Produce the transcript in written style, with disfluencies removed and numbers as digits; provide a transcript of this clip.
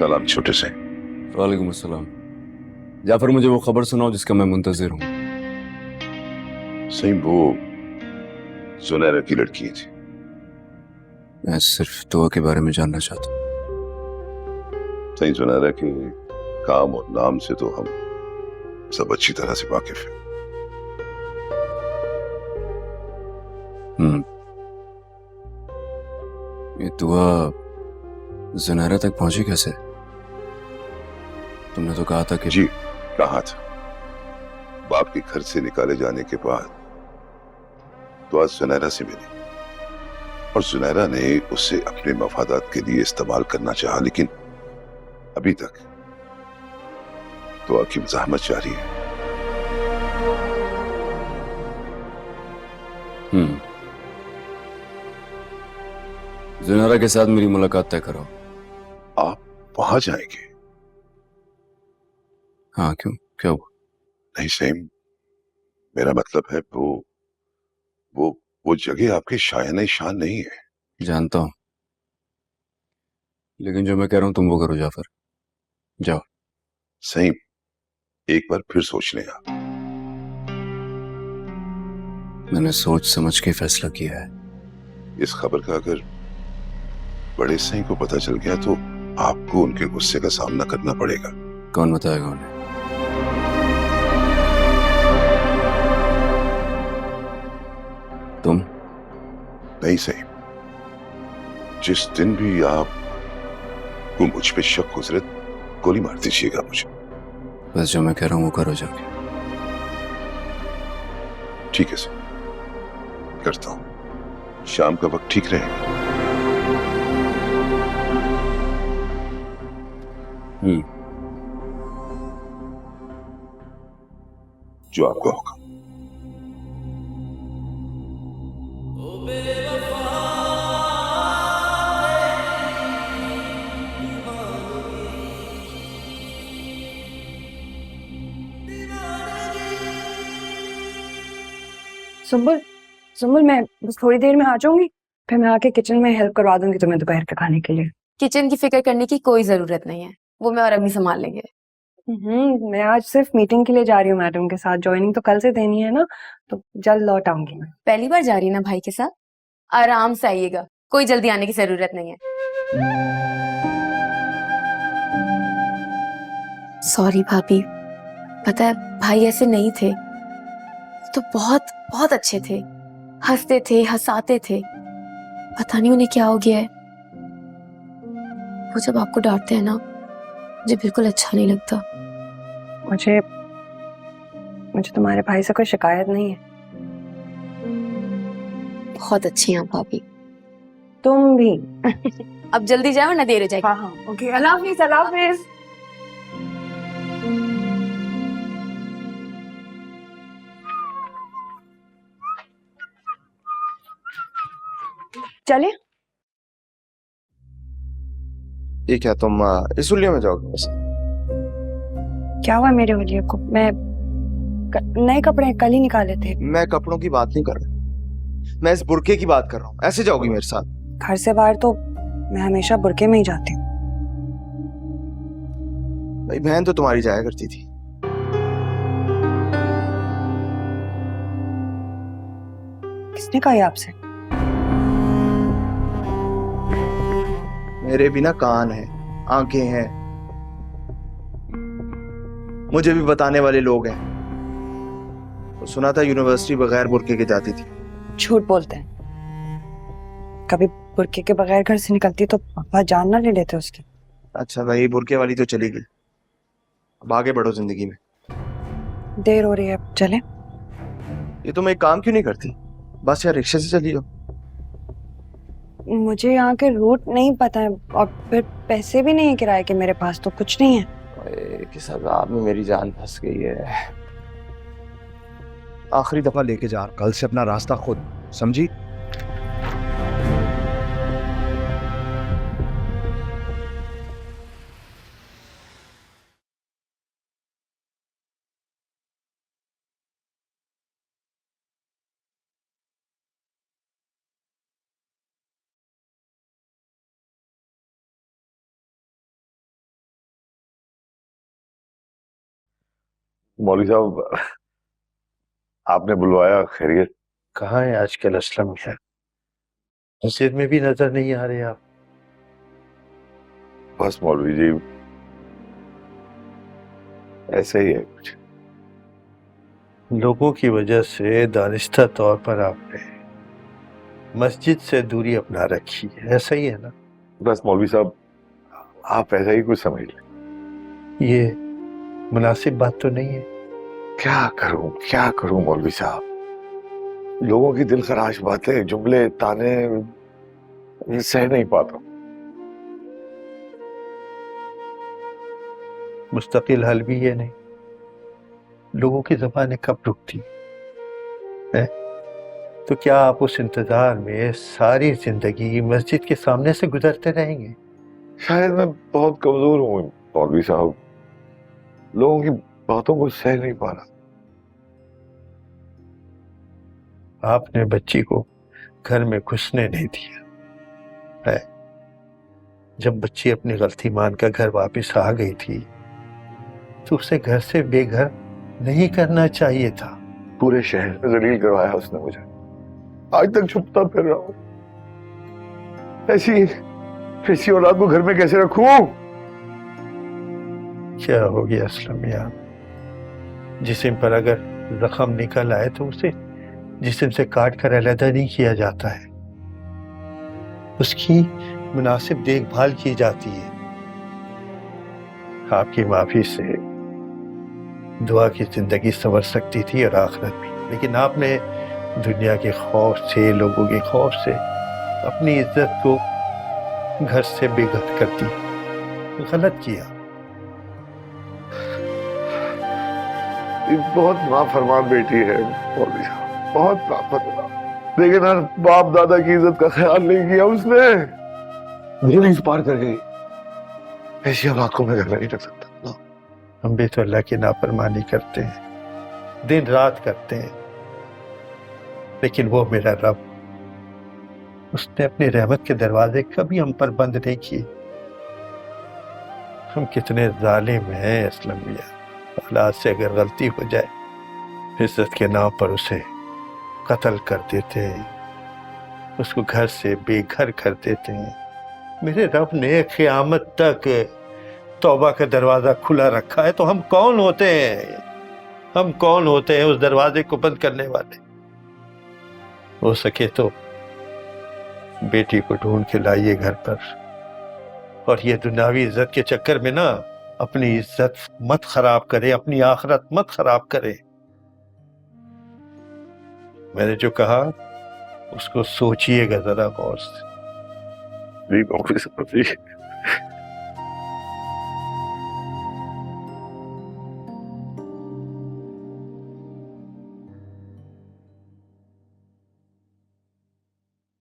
सलाम छोटे से। वालेकुम अस्सलाम। जाफर, मुझे वो खबर सुनाओ जिसका मैं मुंतजिर हूँ। सही वो सुनहरा की लड़की थी। मैं सिर्फ दुआ के बारे में जानना चाहता हूँ। सही सुनहरा के काम और नाम से तो हम सब अच्छी तरह से वाकिफ हैं। हम्म। ये दुआ जुनैरा तक पहुंची कैसे? तुमने तो कहा था कि जी कहा था, बाप के घर से निकाले जाने के बाद तो आज सुनहरा से मिली और सुनहरा ने उसे अपने मफादात के लिए इस्तेमाल करना चाहा, लेकिन अभी तक दुआ की मज़ाहमत जारी है। हम्म। जुनैरा के साथ मेरी मुलाकात तय करो। आप वहां जाएंगे? हाँ, क्यों? क्या हुआ? नहीं सही, मेरा मतलब है वो वो जगह आपके शायाने शान नहीं है। जानता हूँ, लेकिन जो मैं कह रहा हूँ तुम वो करो जाफर। जाओ। सही, एक बार फिर सोच लें आप। मैंने सोच समझ के फैसला किया है। इस खबर का अगर बड़े सही को पता चल गया तो आपको उनके गुस्से का सामना करना पड़ेगा। कौन बताएगा उन्हें? तुम। नहीं सही, जिस दिन भी आपको मुझ पे शक गुजरे गोली मार दीजिएगा मुझे। बस जो मैं कह रहा हूँ वो करो जाके। ठीक है सर, करता हूं। शाम का वक्त ठीक रहेगा? हम्म। जो आपका होगा। सुम्बुल, सुम्बुल, मैं बस थोड़ी देर में आ जाऊंगी, फिर मैं आके किचन में हेल्प करवा दूंगी तुम्हें दोपहर के खाने के लिए। किचन की फिक्र करने की कोई जरूरत नहीं है, वो मैं और अम्मी संभाल लेंगे। मैं आज सिर्फ मीटिंग के लिए जा रही हूँ मैडम के साथ, ज्वाइनिंग तो कल से देनी है ना, तो जल्द लौट आऊंगी मैं। पहली बार जा रही ना भाई के साथ? आराम से आइएगा, कोई जल्दी आने की जरूरत नहीं है। सॉरी भाभी, पता है भाई ऐसे नहीं थे, तो बहुत बहुत अच्छे थे, हंसते थे, हंसाते थे। पता नहीं उन्हें क्या हो गया है, वो जब आपको डांटते हैं ना, मुझे बिल्कुल अच्छा नहीं लगता। मुझे मुझे तुम्हारे भाई से कोई शिकायत नहीं है। बहुत अच्छी हैं आप भाभी। तुम भी। अब जल्दी जाओ ना, देर हो जाएगी। हाँ हाँ, ओके, अल्लाह हाफिज, अल्लाह हाफिज। चले। ये क्या तुम इस उलिया में जाओगे बस? क्या हुआ मेरे वलिया को? नए कपड़े कल ही निकाले थे। मैं कपड़ों की बात नहीं कर रहा, मैं इस बुरके की बात कर रहा हूँ। ऐसे जाओगी मेरे साथ? घर से बाहर तो मैं हमेशा बुरके में ही जाती हूँ। भाई बहन तो तुम्हारी जाया करती थी। किसने कहा ये आपसे? मेरे भी ना कान है, आंखें हैं, मुझे भी बताने वाले लोग हैं। तो सुना था यूनिवर्सिटी बगैर बुरके के जाती थी। झूठ बोलते हैं। कभी बुरके के बगैर घर से निकलती तो पापा जान ना ले लेते उसकी। अच्छा भाई, बुरके वाली तो चली गई, अब आगे बढ़ो जिंदगी में। देर हो रही है, अब चले। ये तुम एक काम क्यों नहीं करती, बस या रिक्शे से चली जाओ। मुझे यहाँ के रूट नहीं पता है, और फिर पैसे भी नहीं है किराए के मेरे पास, तो कुछ नहीं है। किस अजाब में मेरी जान फंस गई है। आखिरी दफा लेके जा, कल से अपना रास्ता खुद, समझी? मौलवी साहब, आपने बुलवाया? खैरियत? कहाँ है आजकल असलम यार? मस्जिद में भी नजर नहीं आ रहे आप। बस मौलवी जी, ऐसे ही है कुछ। लोगों की वजह से दानिस्ता तौर पर आपने मस्जिद से दूरी अपना रखी है, ऐसा ही है ना? बस मौलवी साहब, आप ऐसा ही कुछ समझ लें। ये मुनासिब बात तो नहीं है। क्या करूं मौलवी साहब? लोगों की दिल खराश बातें, जुमले, ताने, ये सह नहीं पाता। मुस्तकिल हल भी ये नहीं। लोगों की ज़बानें कब रुकती है? तो क्या आप उस इंतजार में सारी जिंदगी मस्जिद के सामने से गुजरते रहेंगे? शायद मैं बहुत कमजोर हूं मौलवी साहब, लोगों की बातों को सह नहीं पा रहा। आपने बच्ची को घर में घुसने नहीं दिया है। जब बच्ची अपनी गलती मानकर घर वापस आ गई थी तो उसे घर से बेघर नहीं करना चाहिए था। पूरे शहर में जलील करवाया उसने मुझे, आज तक छुपता फिर रहा हूं। ऐसी औलाद को घर में कैसे रखूं? क्या हो गया असलम यार? जिस्म पर अगर जख्म निकल आए तो उसे जिस्म से काट कर अलहदा नहीं किया जाता है, उसकी मुनासिब देखभाल की जाती है। आपकी माफी से दुआ की जिंदगी संवर सकती थी और आखिरत भी, लेकिन आपने दुनिया के खौफ से, लोगों के खौफ से अपनी इज्जत को घर से बेघर कर दी। गलत किया। ये बहुत नाफरमान बेटी है मौलवी साहब, बहुत नाफरमान। लेकिन हर बाप दादा की इज्जत का ख्याल नहीं किया उसने, दिल इस पार कर गई। ऐसी औलाद को मैं घर में नहीं रख सकता। हम भी तो अल्लाह की नाफरमानी करते हैं, दिन रात करते हैं, लेकिन वो मेरा रब, उसने अपनी रहमत के दरवाजे कभी हम पर बंद नहीं किए। हम कितने जालिम हैं असलम मियां। औलाद से अगर गलती हो जाए, इज्जत के नाम पर उसे कत्ल कर देते हैं, उसको घर से बेघर कर देते हैं। मेरे रब ने क़यामत तक तौबा का दरवाजा खुला रखा है, तो हम कौन होते हैं? हम कौन होते हैं उस दरवाजे को बंद करने वाले? हो सके तो बेटी को ढूंढ के लाइए घर पर, और ये दुनियावी इज्जत के चक्कर में ना अपनी इज्जत मत खराब करे, अपनी आखिरत मत खराब करे। मैंने जो कहा उसको सोचिएगा जरा गौर से। जी मौलवी साहब जी,